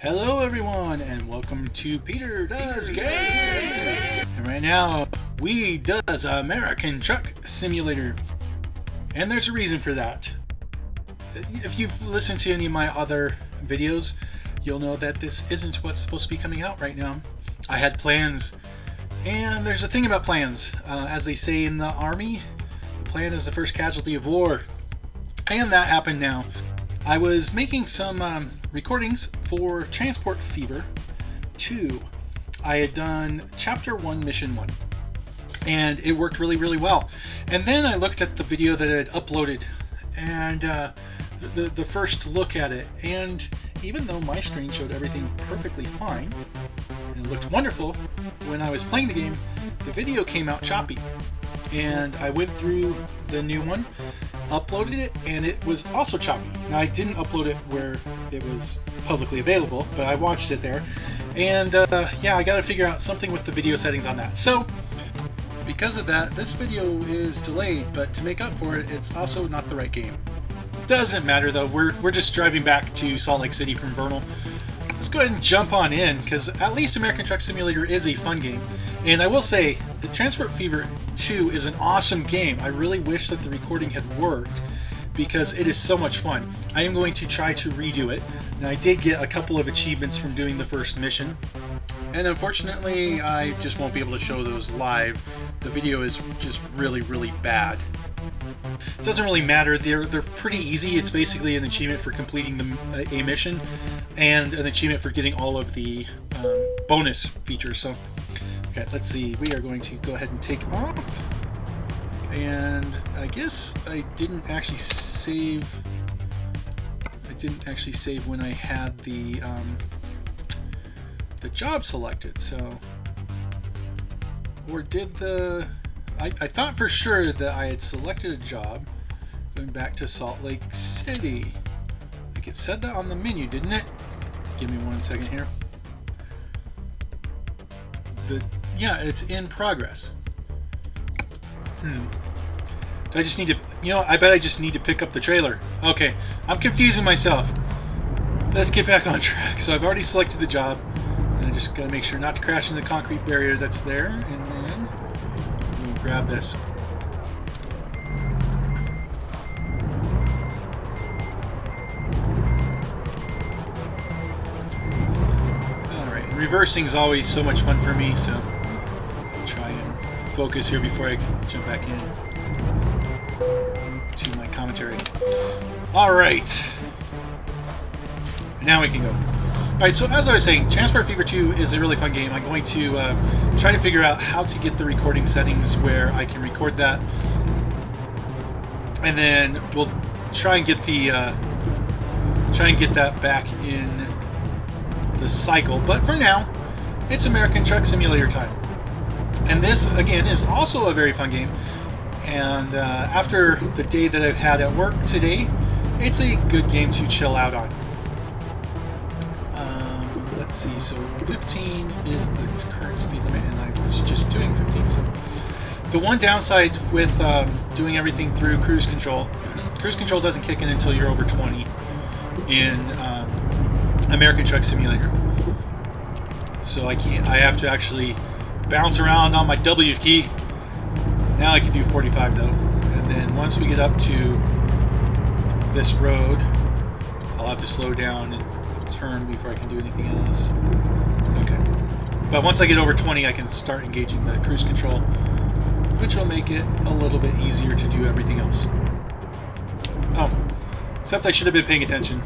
Hello everyone and welcome to Peter Does Games! And right now we does American Truck Simulator. And there's a reason for that. If you've listened to any of my other videos, you'll know that this isn't what's supposed to be coming out right now. I had plans, and there's a thing about plans. As they say in the Army, the plan is the first casualty of war. And that happened now. I was making some recordings for Transport Fever 2. I had done Chapter 1, Mission 1. And it worked really well. And then I looked at the video that I had uploaded and the first look at it. And even though my screen showed everything perfectly fine and it looked wonderful, when I was playing the game, the video came out choppy. And I went through the new one, uploaded it, and it was also choppy. Now I didn't upload it where it was publicly available, but I watched it there. And yeah, I gotta figure out something with the video settings on that. So, because of that, this video is delayed, but to make up for it, it's also not the right game. Doesn't matter though, we're just driving back to Salt Lake City from Vernal. Let's go ahead and jump on in, because at least American Truck Simulator is a fun game. And I will say, the Transport Fever 2 is an awesome game. I really wish that the recording had worked, because it is so much fun. I am going to try to redo it. And I did get a couple of achievements from doing the first mission. And unfortunately, I just won't be able to show those live. The video is just really bad. It doesn't really matter. They're pretty easy. It's basically an achievement for completing a mission and an achievement for getting all of the bonus features. So, okay, let's see. We are going to go ahead and take off. And I guess I didn't actually save. I didn't actually save when I had the job selected. So, or did the? I thought for sure that I had selected a job going back to Salt Lake City. Like it said that on the menu, didn't it? Give me 1 second here. Yeah, it's in progress. Do I just need to, I bet I just need to pick up the trailer. Okay, I'm confusing myself. Let's get back on track. So I've already selected the job, and I just gotta make sure not to crash into the concrete barrier that's there, and then we'll grab this. Alright, reversing is always so much fun for me, so I'll try and focus here before I jump back in to my commentary. Alright, now we can go. Alright, so as I was saying, Transport Fever 2 is a really fun game. I'm going to try to figure out how to get the recording settings where I can record that. And then we'll try and get that back in the cycle. But for now, it's American Truck Simulator time. And this, again, is also a very fun game. And after the day that I've had at work today, it's a good game to chill out on. Let's see, so 15 is the current speed limit, and I was just doing 15. So the one downside with doing everything through cruise control doesn't kick in until you're over 20 in American Truck Simulator. So I have to actually bounce around on my W key. Now I can do 45 though. And then once we get up to this road, I'll have to slow down and turn before I can do anything else. Okay. But once I get over 20, I can start engaging the cruise control, which will make it a little bit easier to do everything else. Oh, except I should have been paying attention.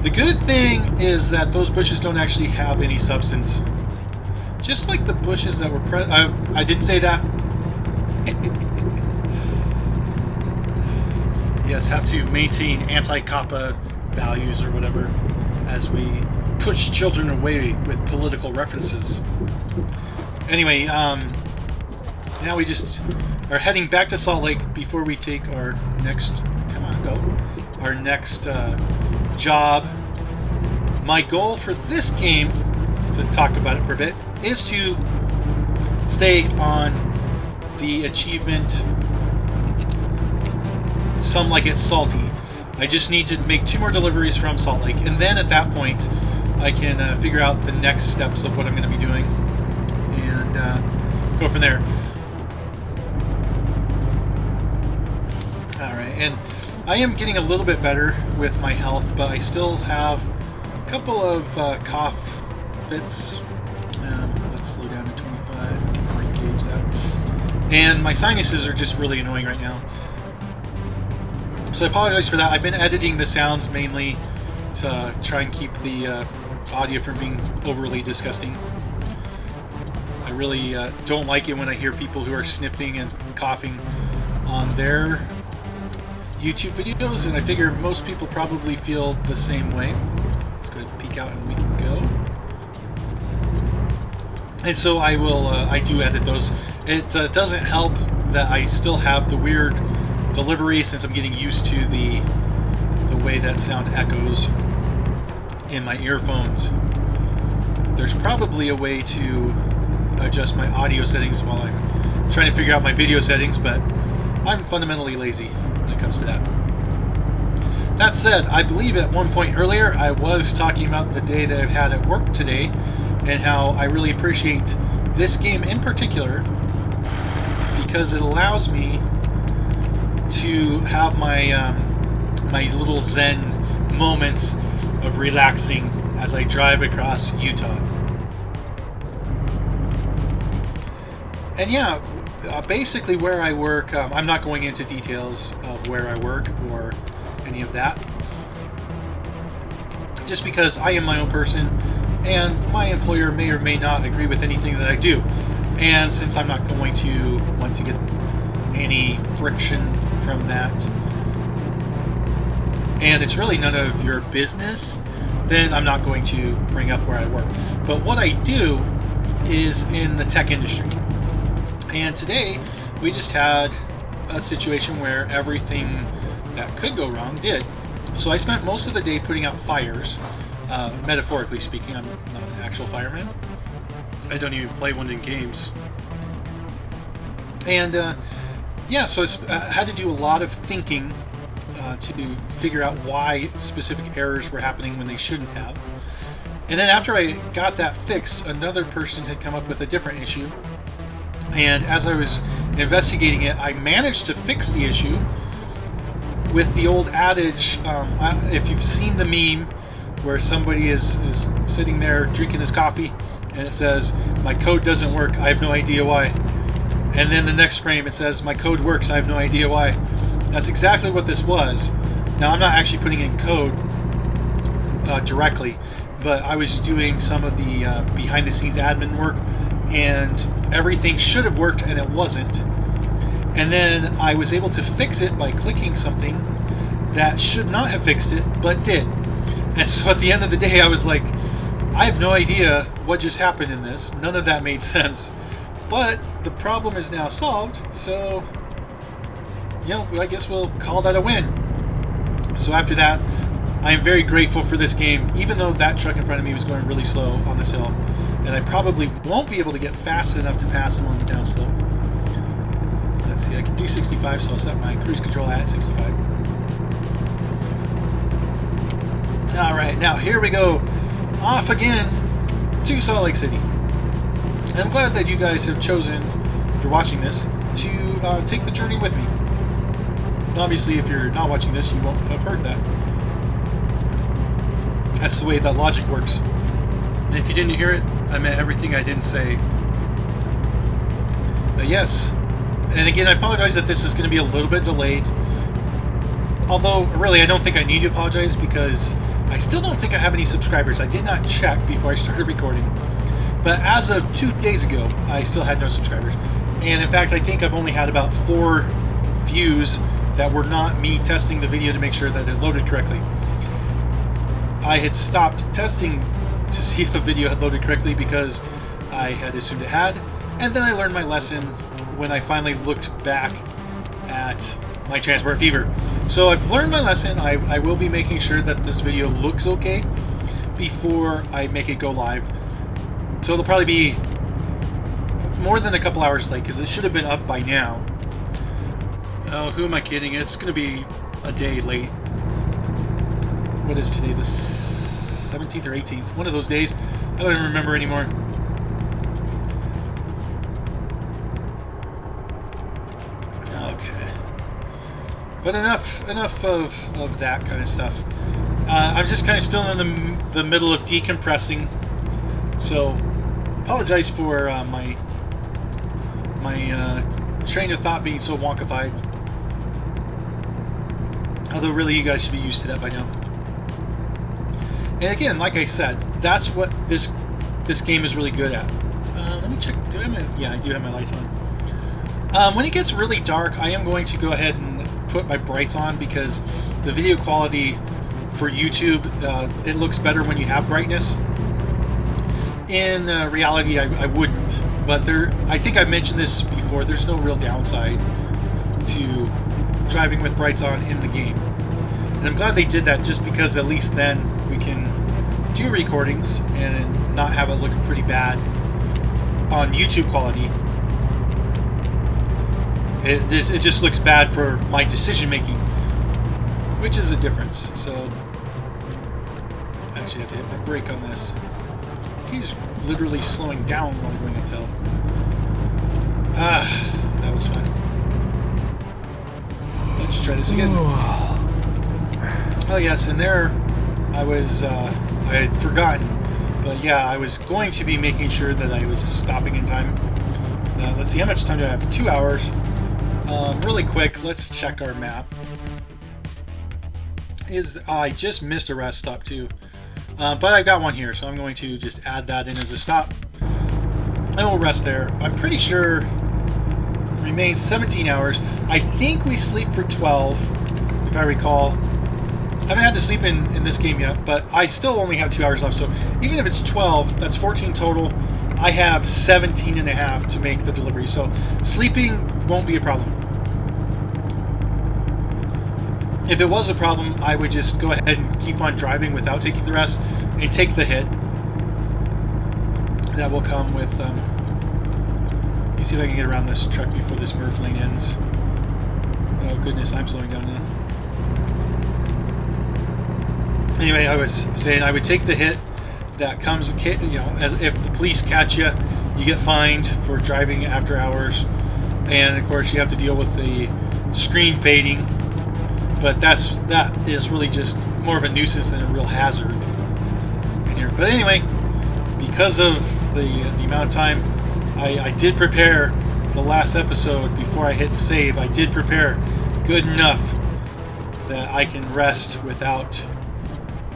The good thing is that those bushes don't actually have any substance. Just like the bushes that were I didn't say that. Yes, have to maintain anti-COPPA values or whatever as we push children away with political references. Anyway, now we just are heading back to Salt Lake before we take our next, our next job. My goal for this game, to talk about it for a bit, is to stay on the achievement Some Like It Salty. I just need to make 2 more deliveries from Salt Lake, and then at that point I can figure out the next steps of what I'm going to be doing and go from there. Alright, and I am getting a little bit better with my health, but I still have a couple of cough fits. Let's slow down to 25, might gauge that. And my sinuses are just really annoying right now. So I apologize for that. I've been editing the sounds mainly to try and keep the audio from being overly disgusting. I really don't like it when I hear people who are sniffing and coughing on their YouTube videos, and I figure most people probably feel the same way. Let's go ahead and peek out and we can go. And so I will, I do edit those. It doesn't help that I still have the weird delivery since I'm getting used to the way that sound echoes in my earphones. There's probably a way to adjust my audio settings while I'm trying to figure out my video settings, but I'm fundamentally lazy when it comes to that. That said, I believe at one point earlier I was talking about the day that I've had at work today and how I really appreciate this game in particular because it allows me to have my my little zen moments of relaxing as I drive across Utah. And yeah, basically where I work, I'm not going into details of where I work or any of that, just because I am my own person and my employer may or may not agree with anything that I do, and since I'm not going to want to get any friction from that and it's really none of your business, then I'm not going to bring up where I work. But what I do is in the tech industry. And today, we just had a situation where everything that could go wrong did. So I spent most of the day putting out fires, metaphorically speaking. I'm not an actual fireman. I don't even play one in games. And yeah, so I had to do a lot of thinking to figure out why specific errors were happening when they shouldn't have. And then after I got that fixed, another person had come up with a different issue. And as I was investigating it, I managed to fix the issue with the old adage, if you've seen the meme where somebody is sitting there drinking his coffee and it says, "My code doesn't work, I have no idea why." And then the next frame it says, "My code works, I have no idea why." That's exactly what this was. Now I'm not actually putting in code directly, but I was doing some of the behind the scenes admin work, and everything should have worked and it wasn't. And then I was able to fix it by clicking something that should not have fixed it but did. And so at the end of the day I was like, I have no idea what just happened in this. None of that made sense. But the problem is now solved, so you know, I guess we'll call that a win. So after that, I am very grateful for this game, even though that truck in front of me was going really slow on this hill. And I probably won't be able to get fast enough to pass him on the downslope. Let's see, I can do 65, so I'll set my cruise control at 65. Alright, now here we go. Off again to Salt Lake City. And I'm glad that you guys have chosen, if you're watching this, to take the journey with me. Obviously, if you're not watching this, you won't have heard that. That's the way that logic works. And if you didn't hear it, I meant everything I didn't say. But yes. And again, I apologize that this is going to be a little bit delayed. Although, really, I don't think I need to apologize because I still don't think I have any subscribers. I did not check before I started recording. But as of 2 days ago, I still had no subscribers. And in fact, I think I've only had about 4 views that were not me testing the video to make sure that it loaded correctly. I had stopped testing to see if the video had loaded correctly because I had assumed it had, and then I learned my lesson when I finally looked back at my Transport Fever. So I've learned my lesson. I will be making sure that this video looks okay before I make it go live. So it'll probably be more than a couple hours late because it should have been up by now. Oh, who am I kidding? It's going to be a day late. What is today? The 17th or 18th. One of those days. I don't even remember anymore. Okay. But enough of that kind of stuff. I'm just kind of still in the middle of decompressing. So, apologize for my train of thought being so wonkified. Although really you guys should be used to that by now. And again, like I said, that's what this game is really good at. Let me check. Do I have my, yeah, I do have my lights on. When it gets really dark, I am going to go ahead and put my brights on because the video quality for YouTube, it looks better when you have brightness. In reality, I wouldn't. But I think I've mentioned this before, there's no real downside to driving with brights on in the game. And I'm glad they did that just because at least then we can do recordings and not have it look pretty bad on YouTube quality. It just looks bad for my decision making, which is a difference. So I actually have to hit my brake on this. He's literally slowing down while going uphill. That was fun. Let's try this again. Oh yes, and there I was, I had forgotten, but yeah, I was going to be making sure that I was stopping in time. Let's see, how much time do I have? 2 hours. Really quick, let's check our map. I just missed a rest stop too. But I got one here, so I'm going to just add that in as a stop. And we'll rest there. I'm pretty sure it remains 17 hours. I think we sleep for 12, if I recall. I haven't had to sleep in this game yet, but I still only have 2 hours left. So even if it's 12, that's 14 total. I have 17 and a half to make the delivery. So sleeping won't be a problem. If it was a problem, I would just go ahead and keep on driving without taking the rest and take the hit. That will come with, let me see if I can get around this truck before this merge lane ends. Oh goodness, I'm slowing down now. Anyway, I was saying I would take the hit that comes, you know, if the police catch you, you get fined for driving after hours. And of course you have to deal with the screen fading. But that is really just more of a nuisance than a real hazard in here. But anyway, because of the amount of time, I did prepare the last episode before I hit save. I did prepare good enough that I can rest without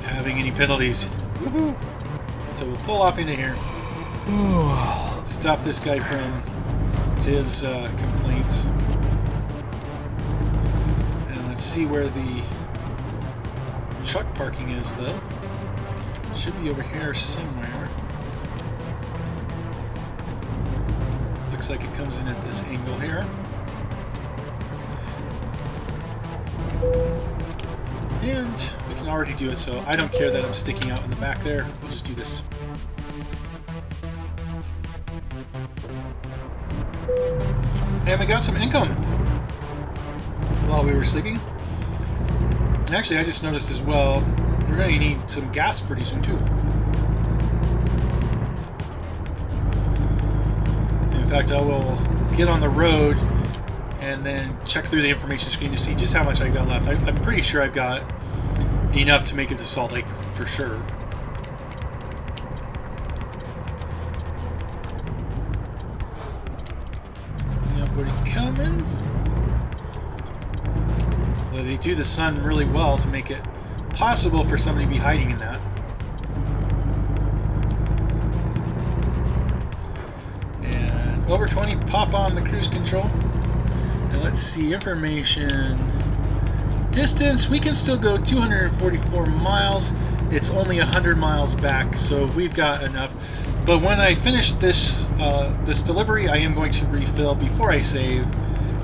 having any penalties. Woohoo! So we'll pull off into here. Stop this guy from his complaints. Let's see where the truck parking is, though. It should be over here somewhere. Looks like it comes in at this angle here. And we can already do it, so I don't care that I'm sticking out in the back there. We'll just do this. And we got some income while we were sleeping. And actually, I just noticed as well, we're going to need some gas pretty soon too. In fact, I will get on the road and then check through the information screen to see just how much I've got left. I'm pretty sure I've got enough to make it to Salt Lake for sure. Nobody coming. They do the sun really well to make it possible for somebody to be hiding in that. And over 20, pop on the cruise control. And let's see, information. Distance, we can still go 244 miles. It's only 100 miles back, so we've got enough. But when I finish this this delivery, I am going to refill before I save,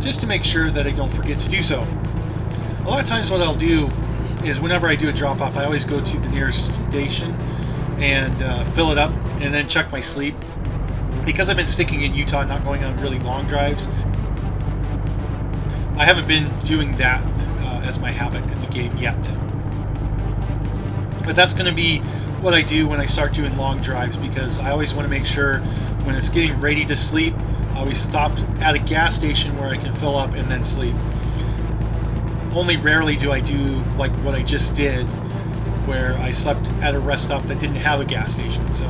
just to make sure that I don't forget to do so. A lot of times what I'll do is whenever I do a drop-off, I always go to the nearest station and fill it up and then check my sleep. Because I've been sticking in Utah, not going on really long drives, I haven't been doing that as my habit in the game yet. But that's going to be what I do when I start doing long drives, because I always want to make sure when it's getting ready to sleep, I always stop at a gas station where I can fill up and then sleep. Only rarely do I do like what I just did, where I slept at a rest stop that didn't have a gas station. So,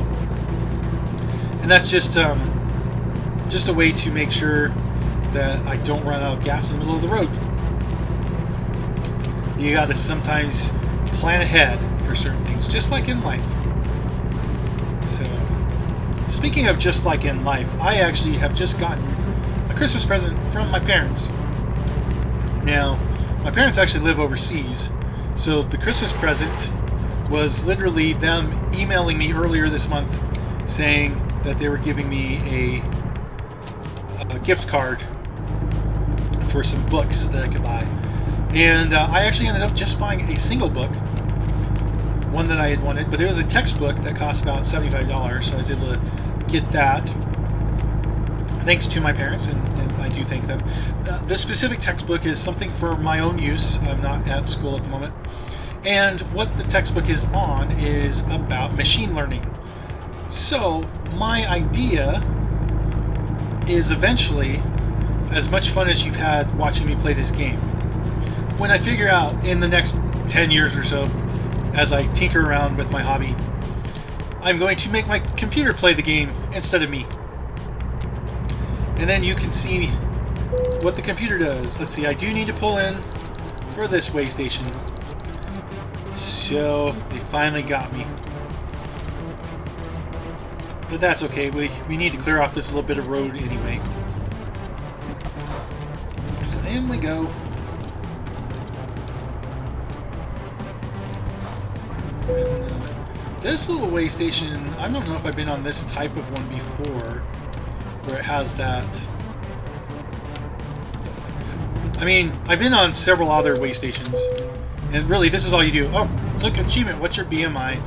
and that's just a way to make sure that I don't run out of gas in the middle of the road. You got to sometimes plan ahead for certain things, just like in life. So, speaking of just like in life, I actually have just gotten a Christmas present from my parents. Now, my parents actually live overseas, so the Christmas present was literally them emailing me earlier this month saying that they were giving me a gift card for some books that I could buy. And I actually ended up just buying a single book, one that I had wanted, but it was a textbook that cost about $75, so I was able to get that thanks to my parents, and I do thank them. This specific textbook is something for my own use. I'm not at school at the moment. And what the textbook is on is about machine learning. So my idea is eventually, as much fun as you've had watching me play this game, when I figure out in the next 10 years or so, as I tinker around with my hobby, I'm going to make my computer play the game instead of me. And then you can see what the computer does. Let's see, I do need to pull in for this way station. So, they finally got me. But that's okay, we need to clear off this little bit of road anyway. So in we go. And, this little way station, I don't know if I've been on this type of one before, where it has that. I mean, I've been on several other way stations, and really this is all you do. Oh, look, achievement, what's your BMI?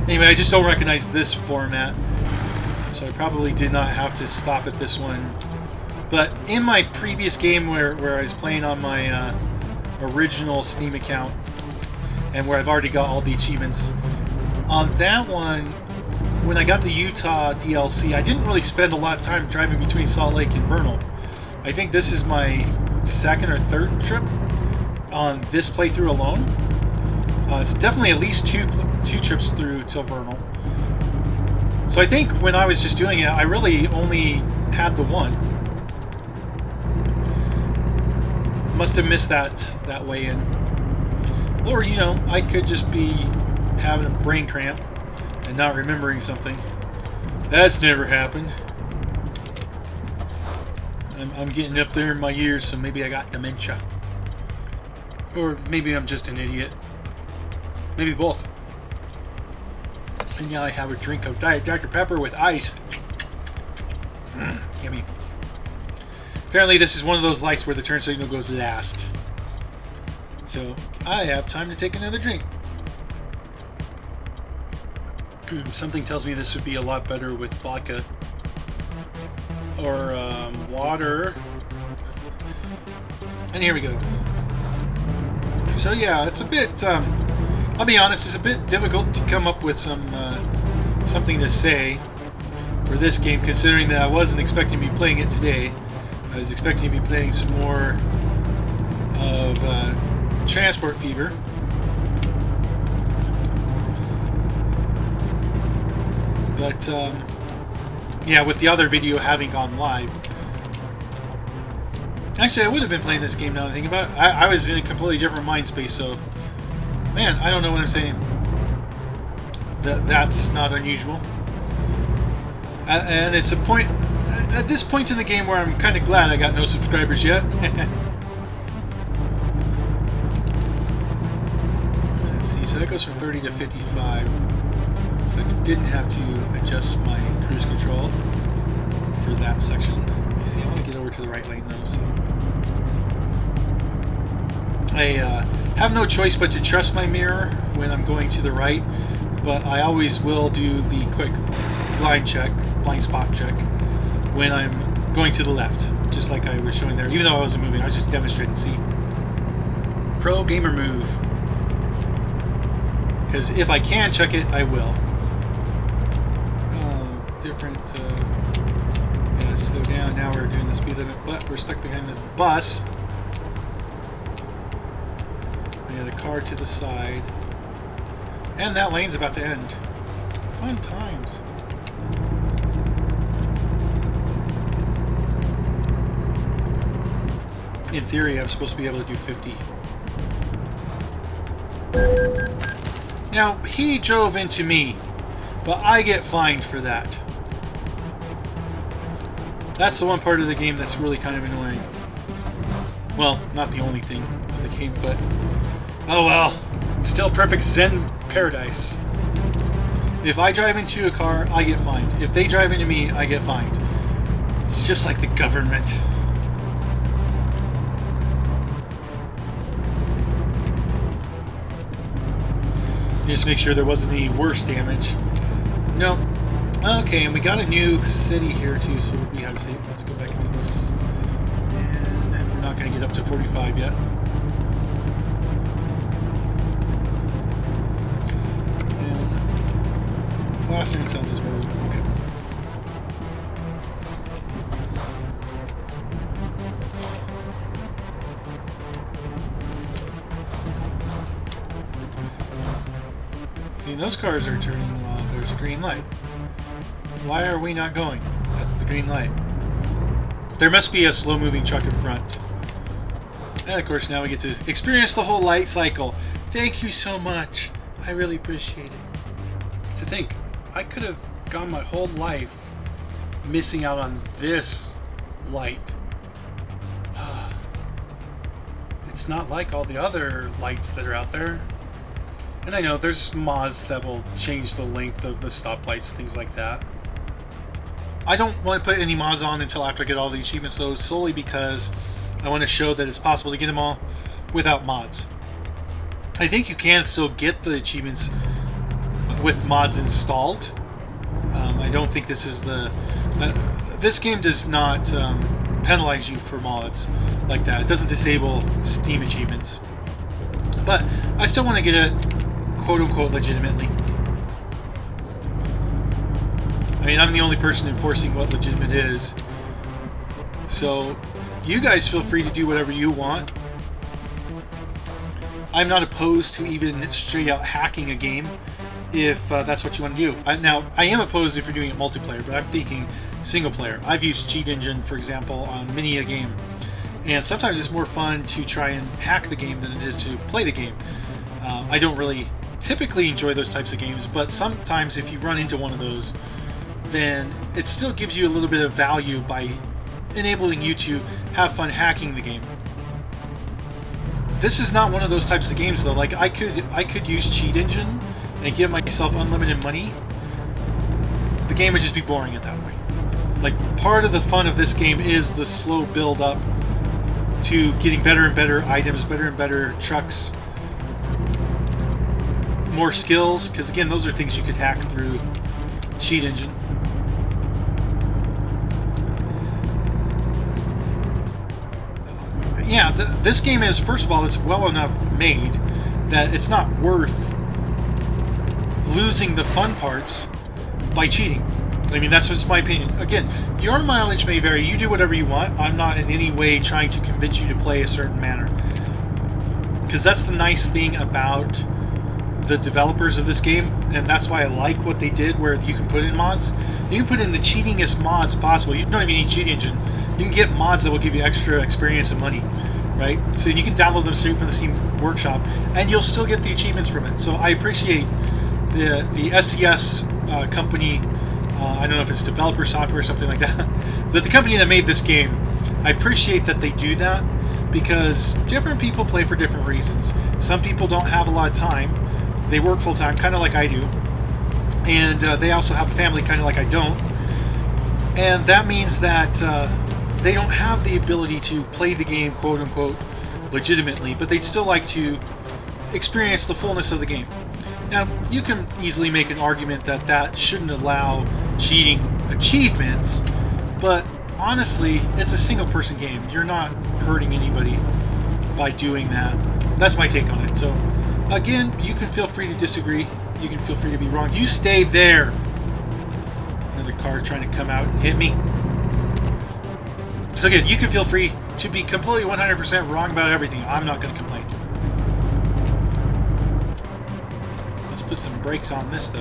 Anyway, I just don't recognize this format, so I probably did not have to stop at this one. But in my previous game where I was playing on my original Steam account, and where I've already got all the achievements, on that one, when I got the Utah DLC, I didn't really spend a lot of time driving between Salt Lake and Vernal. I think this is my second or third trip on this playthrough alone. It's definitely at least two trips through to Vernal. So I think when I was just doing it, I really only had the one. Must have missed that way in. Or, you know, I could just be having a brain cramp and not remembering something. That's never happened. I'm getting up there in my years, so maybe I got dementia. Or maybe I'm just an idiot. Maybe both. And now I have a drink of Diet Dr. Pepper with ice. Yummy. Apparently this is one of those lights where the turn signal goes last. So I have time to take another drink. Something tells me this would be a lot better with vodka. Or water. And here we go. So yeah, it's a bit, I'll be honest, it's a bit difficult to come up with something to say for this game, considering that I wasn't expecting to be playing it today. I was expecting to be playing some more of Transport Fever. But, yeah, with the other video having gone live. Actually, I would have been playing this game now that I think about it. I was in a completely different mind space, so... Man, I don't know what I'm saying. That's not unusual. And it's a point... At this point in the game where I'm kind of glad I got no subscribers yet. Let's see, so that goes from 30 to 55. So I didn't have to adjust my cruise control for that section. Let me see, I want to get over to the right lane though, so... I have no choice but to trust my mirror when I'm going to the right, but I always will do the quick blind spot check, when I'm going to the left, just like I was showing there. Even though I wasn't moving, I was just demonstrating. See? Pro gamer move. Because if I can chuck it, I will. Different. Gotta slow down. Now we're doing the speed limit, but we're stuck behind this bus. We had a car to the side. And that lane's about to end. Fun times. In theory, I'm supposed to be able to do 50. Now, he drove into me, but I get fined for that. That's the one part of the game that's really kind of annoying. Well, not the only thing of the game, but oh well. Still perfect Zen paradise. If I drive into a car, I get fined. If they drive into me, I get fined. It's just like the government. Just make sure there wasn't any worse damage. No. Okay, and we got a new city here too, so we have to see. Let's go back into this. And we're not going to get up to 45 yet. And plastering sounds as well. Okay. See, those cars are turning while there's a green light. Why are we not going at the green light? There must be a slow-moving truck in front. And of course now we get to experience the whole light cycle. Thank you so much. I really appreciate it. To think, I could have gone my whole life missing out on this light. It's not like all the other lights that are out there. And I know there's mods that will change the length of the stoplights, things like that. I don't want to put any mods on until after I get all the achievements, though, solely because I want to show that it's possible to get them all without mods. I think you can still get the achievements with mods installed. I don't think this is the... this game does not penalize you for mods like that. It doesn't disable Steam achievements. But I still want to get it quote-unquote legitimately. I mean, I'm the only person enforcing what legitimate is. So, you guys feel free to do whatever you want. I'm not opposed to even straight out hacking a game if that's what you want to do. Now, I am opposed if you're doing it multiplayer, but I'm thinking single player. I've used Cheat Engine, for example, on many a game. And sometimes it's more fun to try and hack the game than it is to play the game. I don't really typically enjoy those types of games, but sometimes if you run into one of those, then it still gives you a little bit of value by enabling you to have fun hacking the game. This is not one of those types of games, though. Like, I could use Cheat Engine and give myself unlimited money. The game would just be boring at that way. Like, part of the fun of this game is the slow build up to getting better and better items, better and better trucks, more skills, because again, those are things you could hack through Cheat Engine. Yeah, this game is, first of all, it's well enough made that it's not worth losing the fun parts by cheating. I mean, that's just my opinion. Again, your mileage may vary. You do whatever you want. I'm not in any way trying to convince you to play a certain manner. Because that's the nice thing about the developers of this game, and that's why I like what they did, where you can put in mods. You can put in the cheatingest mods possible. You don't even need Cheat Engine. You can get mods that will give you extra experience and money, right? So you can download them straight from the Steam Workshop, and you'll still get the achievements from it. So I appreciate the SCS company. I don't know if it's developer software or something like that. But the company that made this game, I appreciate that they do that, because different people play for different reasons. Some people don't have a lot of time. They work full-time, kind of like I do. And they also have a family, kind of like I don't. And that means that they don't have the ability to play the game, quote-unquote, legitimately, but they'd still like to experience the fullness of the game. Now, you can easily make an argument that that shouldn't allow cheating achievements, but honestly, it's a single-person game. You're not hurting anybody by doing that. That's my take on it. So, Again, you can feel free to disagree. You can feel free to be wrong. You stay there. Another car trying to come out and hit me. So again, you can feel free to be completely 100% wrong about everything. I'm not going to complain. Let's put some brakes on this, though.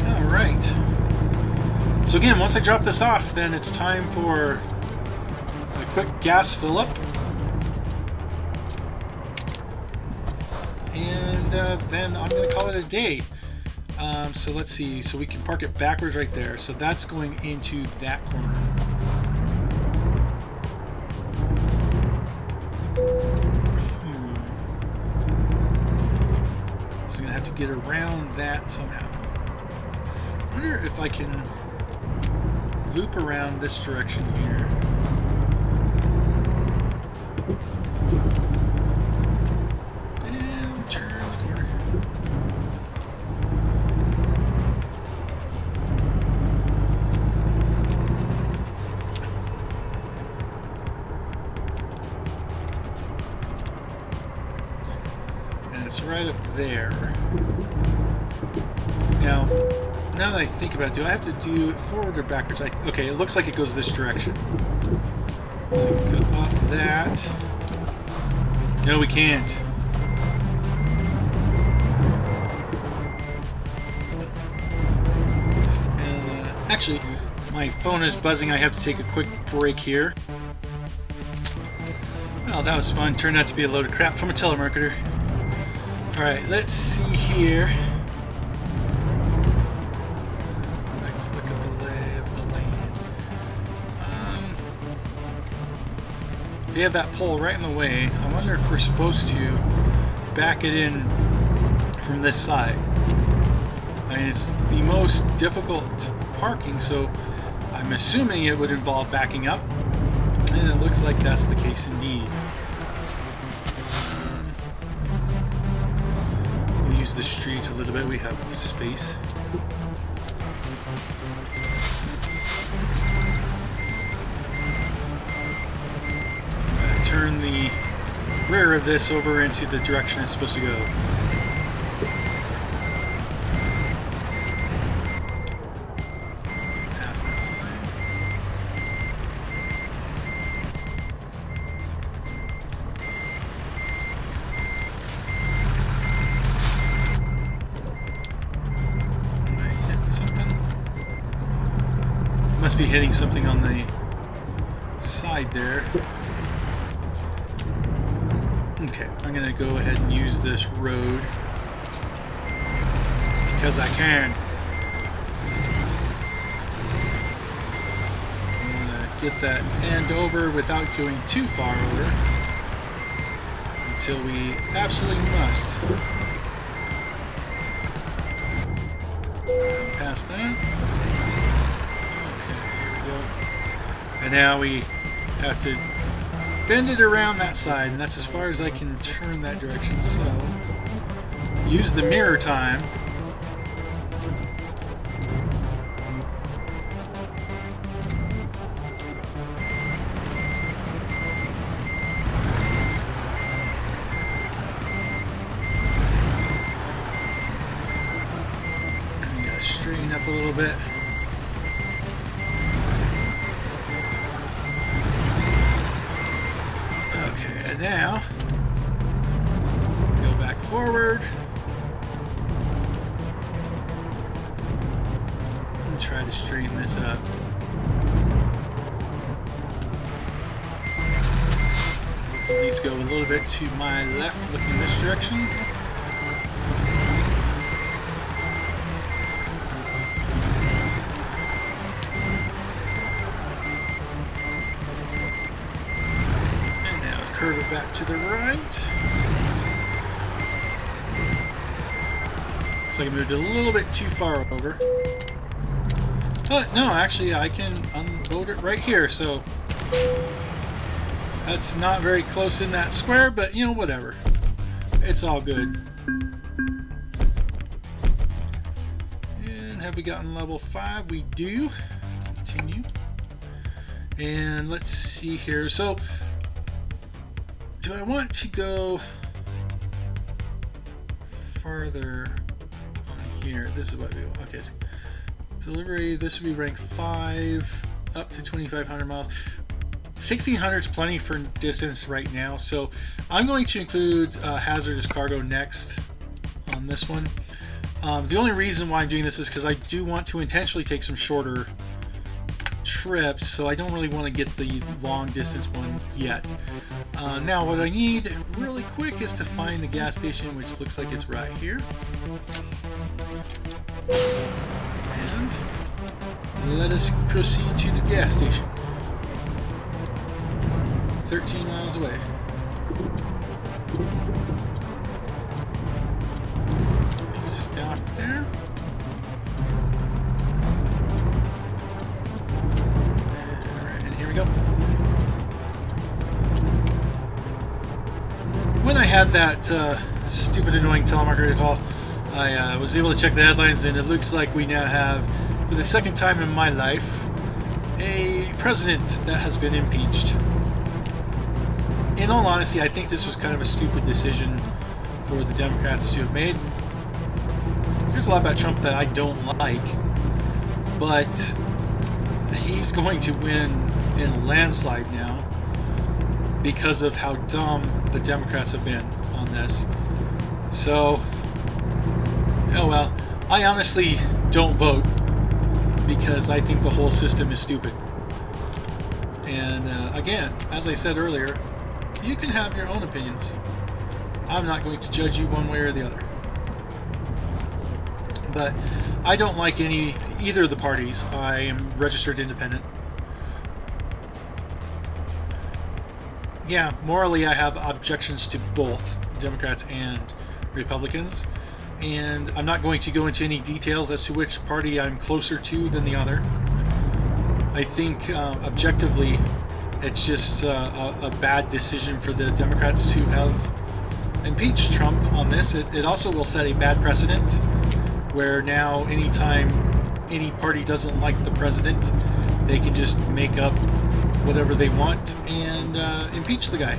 Alright. So again, once I drop this off, then it's time for a quick gas fill up. And then I'm going to call it a day. So let's see. So we can park it backwards right there. So that's going into that corner. So I'm going to have to get around that somehow. I wonder if I can loop around this direction here. And turn the corner. And it's right up there. Now that I think about it, do I have to do it forward or backwards? Okay, it looks like it goes this direction. So we go up that. No, we can't. And actually, my phone is buzzing. I have to take a quick break here. Well, that was fun. Turned out to be a load of crap from a telemarketer. Alright, let's see here. They have that pole right in the way. I wonder if we're supposed to back it in from this side. I mean, it's the most difficult parking, so I'm assuming it would involve backing up, and it looks like that's the case indeed. We'll use the street a little bit. We have space. Turn the rear of this over into the direction it's supposed to go. Past that side. I hit something. Must be hitting something on the side there. Okay, I'm going to go ahead and use this road because I can. I'm going to get that end over without going too far over until we absolutely must. Past that. Okay, here we go. And now we have to bend it around that side, and that's as far as I can turn that direction. So use the mirror time. And you gotta straighten up a little bit. And now, go back forward and try to straighten this up. This needs to go a little bit to my left, looking this direction. Curve it back to the right. Looks like I moved a little bit too far over. But no, actually I can unload it right here, so that's not very close in that square, but you know, whatever. It's all good. And have we gotten level 5? We do. continue. And let's see here. So, do I want to go farther on here? This is what we want. Okay, so delivery, this would be rank 5, up to 2,500 miles. 1,600 is plenty for distance right now, so I'm going to include hazardous cargo next on this one. The only reason why I'm doing this is because I do want to intentionally take some shorter trips, so I don't really want to get the long distance one yet. Now what I need really quick is to find the gas station, which looks like it's right here. And let us proceed to the gas station. 13 miles away. Stop there. Alright, and here we go. When I had that stupid annoying telemarketer call, I was able to check the headlines, and it looks like we now have, for the second time in my life, a president that has been impeached. In all honesty, I think this was kind of a stupid decision for the Democrats to have made. There's a lot about Trump that I don't like, but he's going to win in a landslide now because of how dumb the Democrats have been on this. So, oh well. I honestly don't vote because I think the whole system is stupid. And again, as I said earlier, you can have your own opinions. I'm not going to judge you one way or the other. But I don't like either of the parties. I am registered independent. Yeah, morally I have objections to both Democrats and Republicans. And I'm not going to go into any details as to which party I'm closer to than the other. I think objectively it's just a bad decision for the Democrats to have impeached Trump on this. It also will set a bad precedent where now anytime any party doesn't like the president, they can just make up whatever they want and impeach the guy.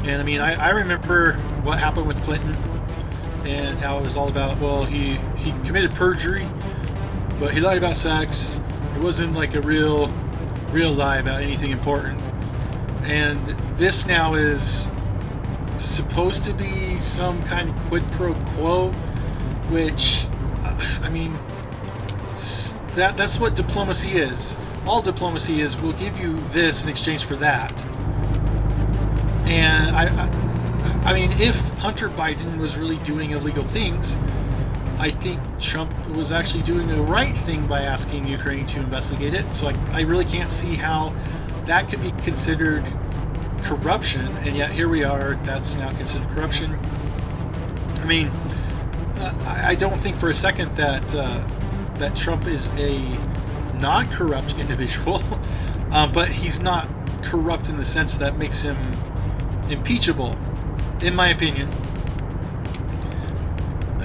And I mean, I remember what happened with Clinton and how it was all about, well, he committed perjury, but he lied about sex. It wasn't like a real lie about anything important. And this now is supposed to be some kind of quid pro quo, which, I mean, that's what diplomacy is. All diplomacy is, we'll give you this in exchange for that. And I mean, if Hunter Biden was really doing illegal things, I think Trump was actually doing the right thing by asking Ukraine to investigate it. So I really can't see how that could be considered corruption, and yet here we are, that's now considered corruption. I mean, I don't think for a second that that Trump is a not corrupt individual, but he's not corrupt in the sense that makes him impeachable, in my opinion.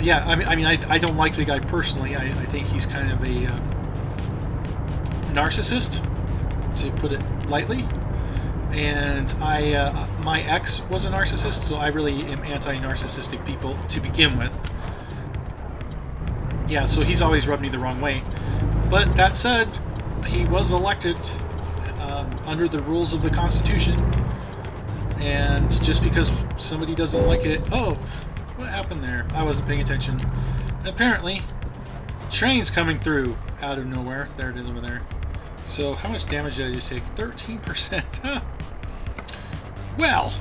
Yeah, I mean, I don't like the guy personally. I think he's kind of a narcissist, to put it lightly. And my ex was a narcissist, so I really am anti-narcissistic people to begin with. Yeah, so he's always rubbed me the wrong way. But that said, he was elected under the rules of the Constitution, and just because somebody doesn't like it, oh, what happened there? I wasn't paying attention. Apparently, train's coming through out of nowhere. There it is over there. So how much damage did I just take? 13%. Huh. Well,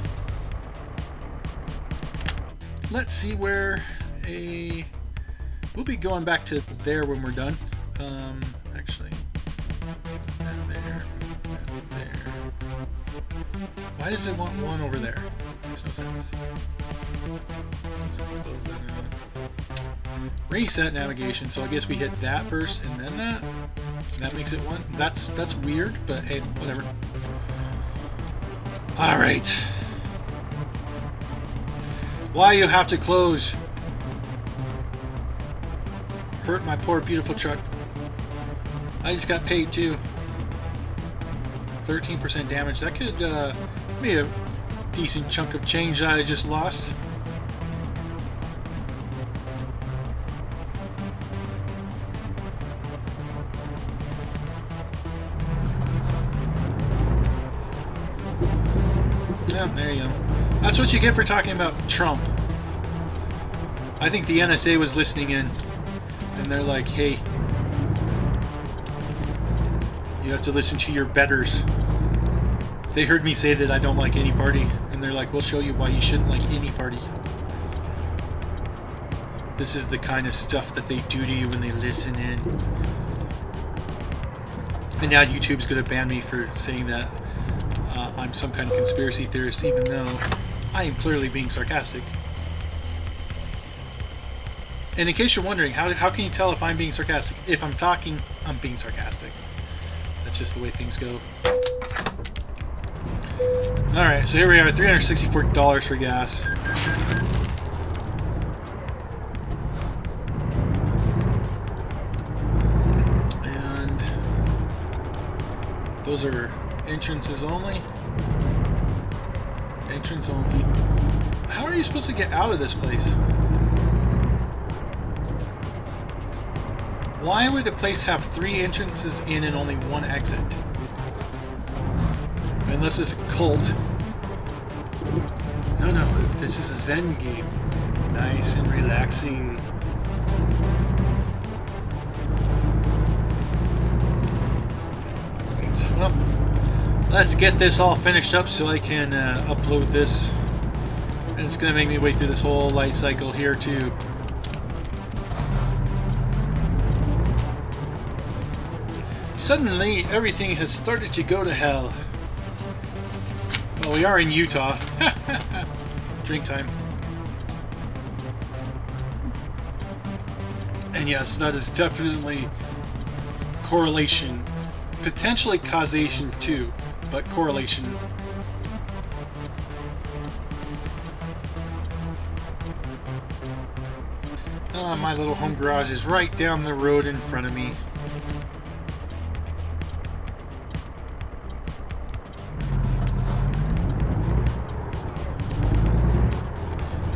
let's see where we'll be going back to there when we're done. Actually, there. Why does it want one over there? Makes no sense. Close that out. Reset navigation. So I guess we hit that first and then that. That makes it one. That's weird, but hey, whatever. All right. Why you have to close? Hurt my poor beautiful truck. I just got paid too. 13% damage. That could be a decent chunk of change that I just lost. Yeah, there you go. That's what you get for talking about Trump. I think the NSA was listening in, and they're like, hey, you have to listen to your betters. They heard me say that I don't like any party, and they're like, we'll show you why you shouldn't like any party. This is the kind of stuff that they do to you when they listen in. And now YouTube's going to ban me for saying that I'm some kind of conspiracy theorist, even though I am clearly being sarcastic. And in case you're wondering, how can you tell if I'm being sarcastic? If I'm talking, I'm being sarcastic. That's just the way things go. Alright, so here we are, $364 for gas. And those are entrances only. Entrance only. How are you supposed to get out of this place? Why would a place have 3 entrances in and only 1 exit? Unless it's a cult. No, this is a Zen game. Nice and relaxing. Right, well, let's get this all finished up so I can upload this. And it's going to make me wait through this whole light cycle here too. Suddenly, everything has started to go to hell. Well, we are in Utah. Drink time. And yes, that is definitely correlation. Potentially causation too, but correlation. My little home garage is right down the road in front of me.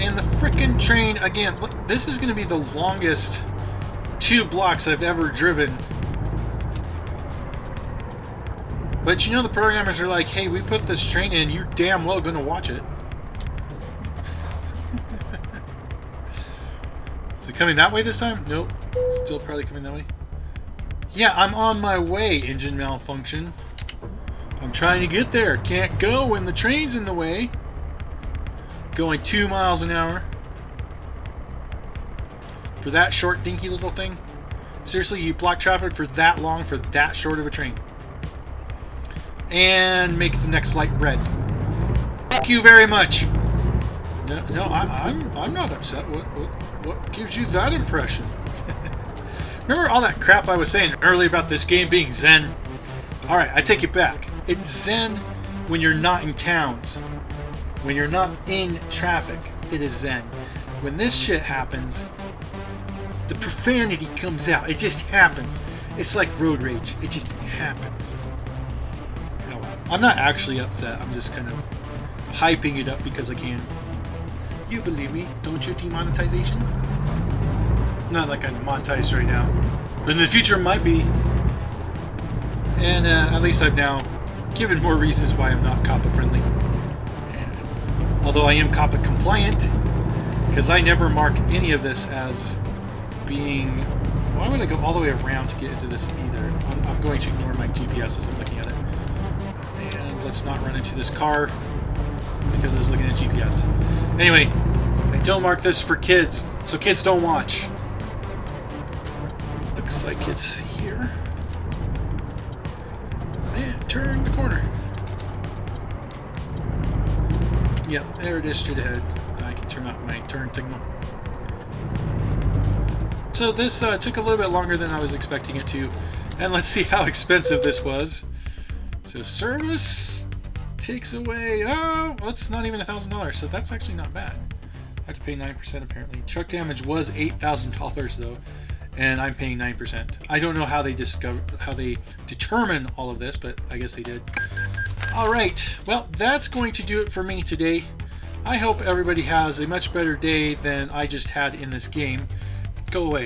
And the frickin' train, again, look, this is going to be the longest 2 blocks I've ever driven. But you know the programmers are like, hey, we put this train in, you're damn well going to watch it. Is it coming that way this time? Nope. Still probably coming that way. Yeah, I'm on my way, engine malfunction. I'm trying to get there. Can't go when the train's in the way. Going 2 miles an hour. For that short, dinky little thing? Seriously, you block traffic for that long for that short of a train? And make the next light red. Thank you very much. No, I'm not upset. What gives you that impression? Remember all that crap I was saying earlier about this game being zen? Alright, I take it back. It's zen when you're not in towns. When you're not in traffic, it is zen. When this shit happens, the profanity comes out. It just happens. It's like road rage. It just happens. Oh, well. I'm not actually upset. I'm just kind of hyping it up because I can. You believe me, don't you, demonetization? Not like I'm monetized right now. But in the future, might be. And at least I've now given more reasons why I'm not COPPA friendly. Although I am COPPA compliant, because I never mark any of this as being... Why would I go all the way around to get into this either? I'm going to ignore my GPS as I'm looking at it. And let's not run into this car, because I was looking at GPS. Anyway, I don't mark this for kids, so kids don't watch. Looks like it's here. Man, turn the corner. Yep, there it is straight ahead. I can turn off my turn signal. So this took a little bit longer than I was expecting it to. And let's see how expensive this was. So service takes away... Oh, well, it's not even $1,000, so that's actually not bad. I have to pay 9% apparently. Truck damage was $8,000 though. and I'm paying 9%. I don't know how they determine all of this, but I guess they did. All right, well, that's going to do it for me today. I hope everybody has a much better day than I just had in this game. Go away.